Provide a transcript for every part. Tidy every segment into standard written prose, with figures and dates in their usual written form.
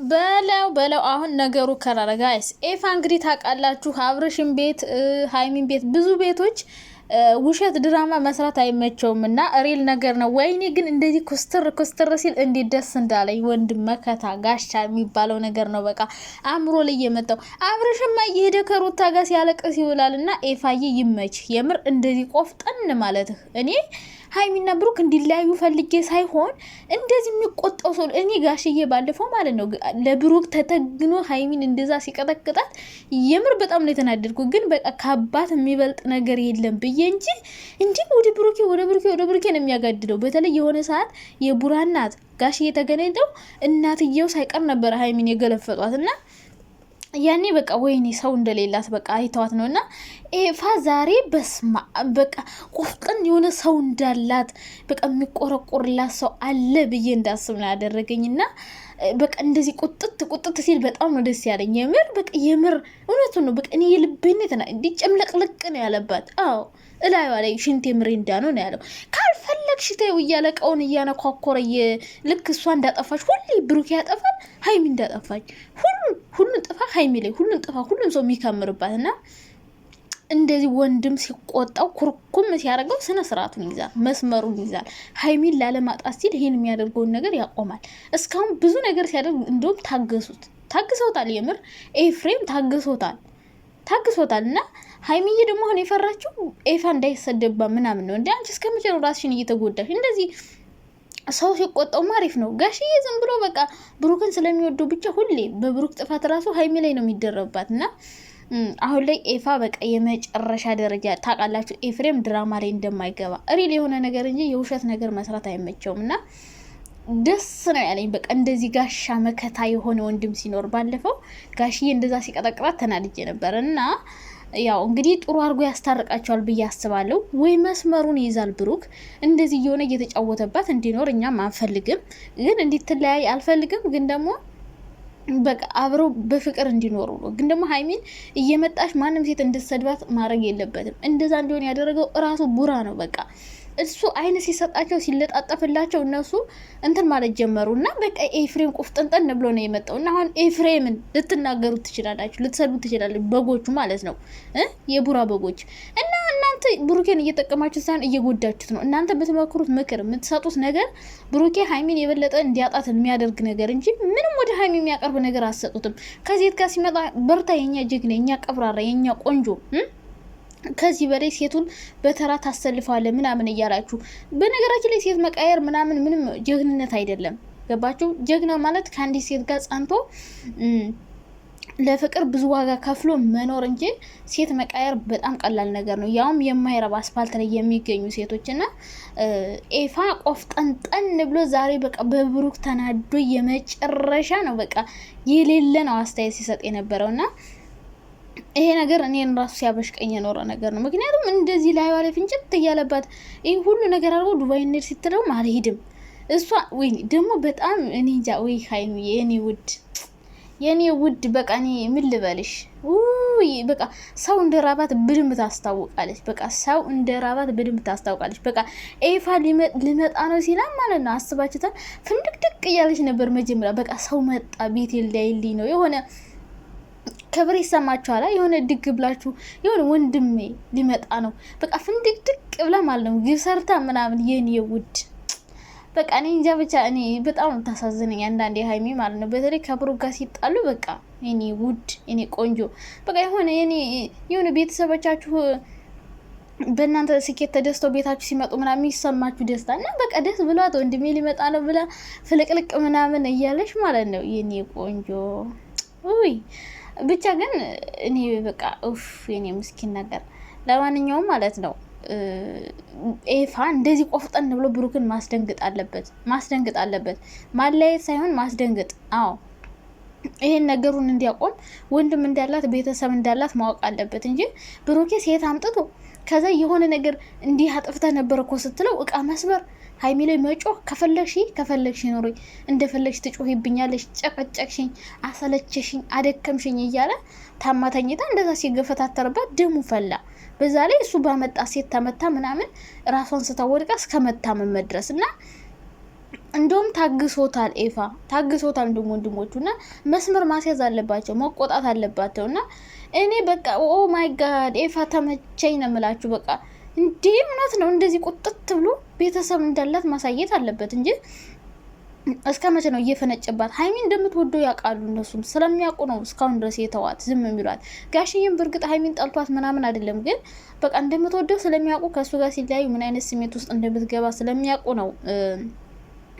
በለው አሁን ነገሩ ከራረ ጋይስ ኤፋ እንግዲህ ታውቃላችሁ አብርሽን ቤት ሃይሚን ቤት ብዙ ቤቶች ውሸት ድራማ መስራት አይመቸውም እና ሪል ነገር ነው። ወይኔ ግን እንደዚህ ኮስተር ሲል እንዴት ደስ እንዳለኝ ወንድም መከታ ጋሻ የሚባለው ነገር ነው። በቃ አእምሮ ላይ የመጣው አብርሽማ እየሄደ ከሩታ ጋር ሲያለቅስ ይውላል እና ኤፋዬ ይመች የምር እንደዚህ ቆፍጠን ማለት እኔ ሃይሚና ብሩክ እንዲለያዩ ፈልጌ ሳይሆን እንደዚህ የሚቆጣው ሰው እኔ ጋሽዬ ባለፈው ማለት ነው ለብሩክ ተተግኖ ሃይሚን እንደዛ ሲቀጠቅጣት የምር በጣም ነው የተናደድኩ። ግን በቃ ከአባት የሚበልጥ ነገር የለም ብዬ እንጂ ወደ ብሩኬ ነው የሚያጋድደው። በተለይ የሆነ ሰዓት የቡራ እናት ጋሽዬ ተገናኝተው እናትየው ሳይቀር ነበር ሃይሚን የገለፈጧት እና ያኔ በቃ ወይኔ ሰው እንደሌላት በቃ አይተዋት ነውና ኤፋ ዛሬ በስማ በቃ ቆፍጠን የሆነ ሰው እንዳላት በቃ የሚቆረቆርላት ሰው አለ ብዬ እንዳስብ ነው ያደረገኝና በቃ እንደዚህ ቁጥጥ ሲል በጣም ነው ደስ ያለኝ። የምር በቃ የምር እውነቱ ነው። በቃ እኔ የልቤነትና እንዲጨምለቅልቅ ነው ያለባት። አዎ እላዩ ላይ ሽንቴ ምሬንዳ ነው ያለው። ካልፈለግሽ ተይው እያለ ቀውን እያነኳኮረ ልክ እሷ እንዳጠፋች ሁሌ ብሩክ ያጠፋል፣ ሃይሚ እንዳጠፋች ሁሉን ጥፋ ሃይሚ ላይ ሁሉን ጥፋ ሁሉም ሰው የሚከምርባትና እንደዚህ ወንድም ሲቆጣው ኩርኩም ሲያደርገው ስነ ስርዓቱን ይዛል፣ መስመሩን ይዛል። ሃይሚን ላለማጣት ሲል ይሄን የሚያደርገውን ነገር ያቆማል። እስካሁን ብዙ ነገር ሲያደርግ እንደውም ታግሰውታል። የምር ኤፍሬም ታግሶታል እና ሃይሚዬ ደግሞ አሁን የፈራችው ኤፋ እንዳይሰደባ ምናምን ነው። እንዴ አንቺ እስከመቼ ነው ራስሽን እየተጎዳሽ እንደዚህ? ሰው ሲቆጣው ማሪፍ ነው። ጋሽዬ ዝም ብሎ በቃ ብሩክን ስለሚወደው ብቻ ሁሌ በብሩክ ጥፋት ራሱ ሃይሚ ላይ ነው የሚደረባት እና አሁን ላይ ኤፋ በቃ የመጨረሻ ደረጃ ታውቃላችሁ። ኤፍሬም ድራማ ላይ እንደማይገባ ሪል የሆነ ነገር እንጂ የውሸት ነገር መስራት አይመቸውም እና ደስ ነው ያለኝ። በቃ እንደዚህ ጋሻ መከታ የሆነ ወንድም ሲኖር ባለፈው ጋሽዬ እንደዛ ሲቀጠቅጣት ተናድጄ ነበር እና ያው እንግዲህ ጥሩ አድርጎ ያስታርቃቸዋል ብዬ አስባለሁ። ወይ መስመሩን ይዛል ብሩክ እንደዚህ እየሆነ እየተጫወተባት እንዲኖር እኛም አንፈልግም፣ ግን እንዲትለያይ አልፈልግም። ግን ደግሞ በቃ አብረው በፍቅር እንዲኖሩ ነው። ግን ደግሞ ሃይሚን እየመጣሽ ማንም ሴት እንድትሰድባት ማድረግ የለበትም። እንደዛ እንዲሆን ያደረገው እራሱ ቡራ ነው። በቃ እሱ አይነ ሲሰጣቸው ሲለጣጠፍላቸው እነሱ እንትን ማለት ጀመሩ እና በቃ ኤፍሬም ቁፍጥንጠን ብሎ ነው የመጣው እና አሁን ኤፍሬምን ልትናገሩት ትችላላችሁ፣ ልትሰዱት ትችላላችሁ። በጎቹ ማለት ነው የቡራ በጎች እና እናንተ ብሩኬን እየጠቀማችሁ ሳይሆን እየጎዳችሁት ነው። እናንተ በተመክሩት ምክር የምትሰጡት ነገር ብሩኬ ሃይሚን የበለጠ እንዲያጣት የሚያደርግ ነገር እንጂ ምንም ወደ ሃይሚ የሚያቀርብ ነገር አትሰጡትም። ከዜት ጋር ሲመጣ በርታ፣ የኛ ጀግና፣ የኛ ቀብራራ፣ የኛ ቆንጆ ከዚህ በላይ ሴቱን በተራ ታሰልፋለ ምናምን እያላችሁ። በነገራችን ላይ ሴት መቃየር ምናምን ምንም ጀግንነት አይደለም። ገባችሁ? ጀግና ማለት ከአንዲት ሴት ጋር ጸንቶ ለፍቅር ብዙ ዋጋ ከፍሎ መኖር እንጂ ሴት መቃየር በጣም ቀላል ነገር ነው። ያውም የማይረባ አስፋልት ላይ የሚገኙ ሴቶችና ኤፋ ቆፍጠንጠን ብሎ ዛሬ በቃ በብሩክ ተናዶ የመጨረሻ ነው በቃ የሌለ ነው አስተያየት ሲሰጥ የነበረውና ይሄ ነገር እኔን ራሱ ሲያበሽቀኝ የኖረ ነገር ነው። ምክንያቱም እንደዚህ ላይ ዋለ ፍንጭት እያለባት ይሄ ሁሉ ነገር አድርጎ ዱባይ እንሂድ ስትለው አልሄድም እሷ ወይ ደግሞ በጣም እኔ እንጃ። ወይ ሃይሚ የኔ ውድ በቃ እኔ ምን ልበልሽ? በቃ ሰው እንደራባት በደንብ ታስታውቃለች። በቃ ኤፋ ሊመጣ ነው ሲላ ማለት ነው። አስባችሁታል? ፍንድቅድቅ እያለች ነበር መጀመሪያ። በቃ ሰው መጣ ቤት ሊያይልኝ ነው የሆነ ክብር ይሰማችኋል። የሆነ ድግ ብላችሁ የሆነ ወንድሜ ሊመጣ ነው በቃ ፍንድቅድቅ ብላ ማለት ነው ግብ ሰርታ ምናምን። የኔ ውድ በቃ እኔ እንጃ ብቻ እኔ በጣም ነው ታሳዝነኝ አንዳንዴ ሃይሚ ማለት ነው። በተለይ ከብሩክ ጋር ሲጣሉ በቃ የኔ ውድ የኔ ቆንጆ በቃ የሆነ ቤተሰቦቻችሁ በእናንተ ስኬት ተደስተው ቤታችሁ ሲመጡ ምናምን የሚሰማችሁ ደስታ እና በቃ ደስ ብሏት ወንድሜ ሊመጣ ነው ብላ ፍልቅልቅ ምናምን እያለች ማለት ነው የኔ ቆንጆ ብቻ ግን እኔ በቃ የኔ ምስኪን ነገር። ለማንኛውም ማለት ነው ኤፋ እንደዚህ ቆፍጠን ብሎ ብሩክን ማስደንግጥ አለበት። ማለየት ሳይሆን ማስደንግጥ። አዎ ይሄን ነገሩን እንዲያቆም ወንድም እንዳላት ቤተሰብ እንዳላት ማወቅ አለበት እንጂ ብሩኬ ሴት አምጥቶ ከዛ የሆነ ነገር እንዲህ አጥፍተ ነበር እኮ ስትለው እቃ መስበር ሃይሚ ላይ መጮህ ከፈለግሽ ኖሮ እንደፈለግሽ ትጮህብኛለሽ፣ ጨቀጨቅሽኝ፣ አሰለቸሽኝ፣ አደከምሽኝ እያለ ታማተኝታ እንደዛ ሲገፈታተርባት ደሙ ፈላ። በዛ ላይ እሱ ባመጣ ሴት ተመታ ምናምን ራሷን ስታወድቃ እስከ መታመም መድረስ እና እንደውም ታግሶታል፣ ኤፋ ታግሶታል። እንደውም ወንድሞቹና መስመር ማስያዝ አለባቸው፣ መቆጣት አለባቸው። እና እኔ በቃ ኦ ማይ ጋድ ኤፋ ተመቸኝ ነው የምላችሁ። በቃ እንዴ እውነት ነው እንደዚህ ቁጥጥ ብሎ ቤተሰብ እንዳላት ማሳየት አለበት እንጂ እስከ መቼ ነው እየፈነጨባት? ሀይሚ እንደምትወደው ያውቃሉ፣ እነሱም ስለሚያውቁ ነው እስካሁን ድረስ የተዋት ዝም የሚሏት። ጋሽዬም በእርግጥ ሀይሚን ጠልቷት ምናምን አይደለም፣ ግን በቃ እንደምትወደው ስለሚያውቁ ከእሱ ጋር ሲለያዩ ምን አይነት ስሜት ውስጥ እንደምትገባ ስለሚያውቁ ነው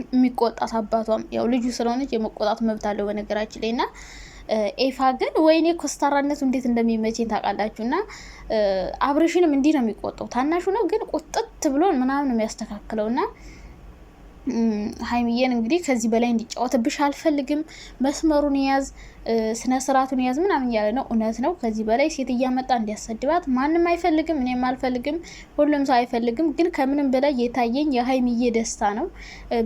የሚቆጣት። አባቷም ያው ልጁ ስለሆነች የመቆጣት መብት አለው በነገራችን ላይ። እና ኤፋ ግን ወይኔ ኮስታራነቱ እንዴት እንደሚመቸኝ ታውቃላችሁ። እና አብርሽንም እንዲህ ነው የሚቆጣው። ታናሹ ነው ግን ቁጥጥ ብሎ ምናምን ነው የሚያስተካክለው። እና ሀይሚዬን እንግዲህ ከዚህ በላይ እንዲጫወትብሽ አልፈልግም። መስመሩን ያዝ፣ ስነ ስርዓቱን ያዝ ምናምን እያለ ነው። እውነት ነው። ከዚህ በላይ ሴት እያመጣ እንዲያሰድባት ማንም አይፈልግም፣ እኔም አልፈልግም፣ ሁሉም ሰው አይፈልግም። ግን ከምንም በላይ የታየኝ የሀይሚዬ ደስታ ነው።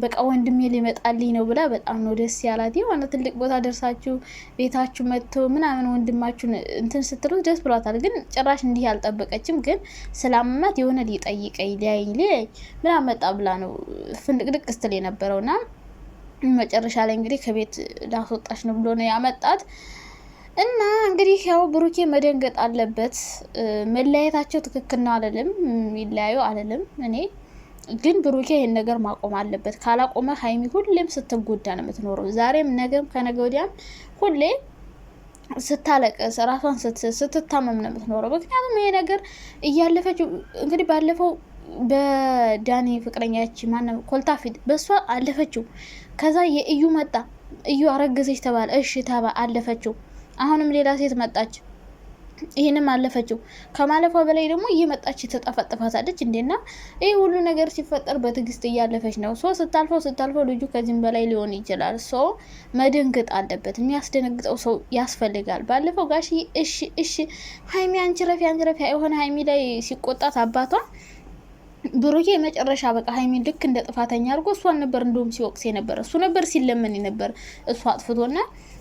በቃ ወንድሜ ሊመጣልኝ ነው ብላ በጣም ነው ደስ ያላት። የሆነ ትልቅ ቦታ ደርሳችሁ ቤታችሁ መጥቶ ምናምን ወንድማችሁን እንትን ስትሉት ደስ ብሏታል። ግን ጭራሽ እንዲህ አልጠበቀችም። ግን ስላመማት የሆነ ሊጠይቀኝ ሊያየኝ ምናምን መጣ ብላ ነው ፍንድቅድቅ ስትል የነበረውና መጨረሻ ላይ እንግዲህ ከቤት ላስወጣሽ ነው ብሎ ነው ያመጣት። እና እንግዲህ ያው ብሩኬ መደንገጥ አለበት። መለያየታቸው ትክክል ነው አለልም፣ ይለያዩ አለልም። እኔ ግን ብሩኬ ይህን ነገር ማቆም አለበት። ካላቆመ ሀይሚ ሁሌም ስትጎዳ ነው የምትኖረው። ዛሬም ነገም ከነገ ወዲያም ሁሌ ስታለቅስ ራሷን ስትታመም ነው የምትኖረው። ምክንያቱም ይሄ ነገር እያለፈች እንግዲህ ባለፈው በዳኒ ፍቅረኛች ማነው ኮልታፊድ በሷ አለፈችው። ከዛ የእዩ መጣ፣ እዩ አረገዘች ተባለ፣ እሺ ተባ አለፈችው። አሁንም ሌላ ሴት መጣች፣ ይህንም አለፈችው። ከማለፏ በላይ ደግሞ እየመጣች ተጠፈጥፋታለች። እንዴና ይህ ሁሉ ነገር ሲፈጠር በትዕግስት እያለፈች ነው። ስታልፈው ልጁ ከዚህም በላይ ሊሆን ይችላል። መደንገጥ አለበት። የሚያስደነግጠው ሰው ያስፈልጋል። ባለፈው ጋሽ እሺ ሀይሚ አንቺ ረፊ የሆነ ሀይሚ ላይ ሲቆጣት አባቷ ብሩኬ መጨረሻ በቃ ሀይሚን ልክ እንደ ጥፋተኛ አድርጎ እሷን ነበር እንደውም ሲወቅስ ነበር። እሱ ነበር ሲለመን ነበር እሷ አጥፍቶና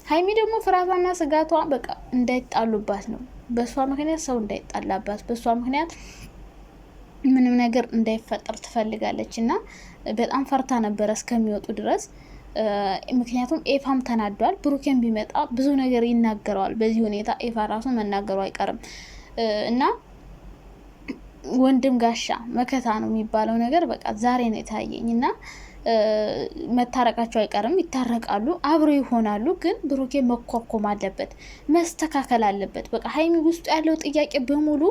ሀይሚ ደግሞ ፍራቷና ስጋቷ በቃ እንዳይጣሉባት ነው። በእሷ ምክንያት ሰው እንዳይጣላባት፣ በእሷ ምክንያት ምንም ነገር እንዳይፈጠር ትፈልጋለች። እና በጣም ፈርታ ነበረ እስከሚወጡ ድረስ። ምክንያቱም ኤፋም ተናዷል። ብሩኬን ቢመጣ ብዙ ነገር ይናገረዋል። በዚህ ሁኔታ ኤፋ ራሱ መናገሩ አይቀርም። እና ወንድም ጋሻ መከታ ነው የሚባለው ነገር በቃ ዛሬ ነው የታየኝ። እና መታረቃቸው አይቀርም፣ ይታረቃሉ፣ አብሮ ይሆናሉ። ግን ብሩኬ መኮርኮም አለበት፣ መስተካከል አለበት። በቃ ሀይሚ ውስጡ ያለው ጥያቄ በሙሉ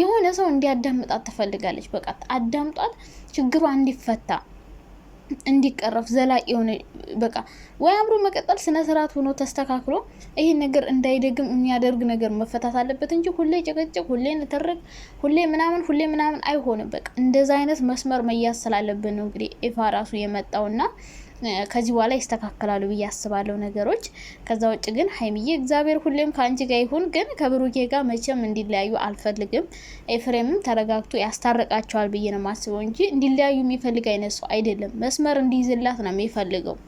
የሆነ ሰው እንዲያዳምጣት ትፈልጋለች። በቃ አዳምጧት፣ ችግሯ እንዲፈታ እንዲቀረፍ ዘላቂ የሆነ በቃ ወይ አብሮ መቀጠል ስነ ስርዓት ሆኖ ተስተካክሎ ይሄን ነገር እንዳይደግም የሚያደርግ ነገር መፈታት አለበት እንጂ ሁሌ ጭቅጭቅ፣ ሁሌ ንትርክ፣ ሁሌ ምናምን አይሆንም። በቃ እንደዛ አይነት መስመር መያዝ ስላለብን ነው እንግዲህ ኤፋ ራሱ የመጣውና ከዚህ በኋላ ይስተካከላሉ ብዬ አስባለሁ ነገሮች። ከዛ ውጭ ግን ሀይሚዬ እግዚአብሔር ሁሌም ከአንቺ ጋር ይሁን። ግን ከብሩኬ ጋር መቼም እንዲለያዩ አልፈልግም። ኤፍሬምም ተረጋግቶ ያስታርቃቸዋል ብዬ ነው የማስበው እንጂ እንዲለያዩ የሚፈልግ አይነት ሰው አይደለም። መስመር እንዲይዝላት ነው የሚፈልገው።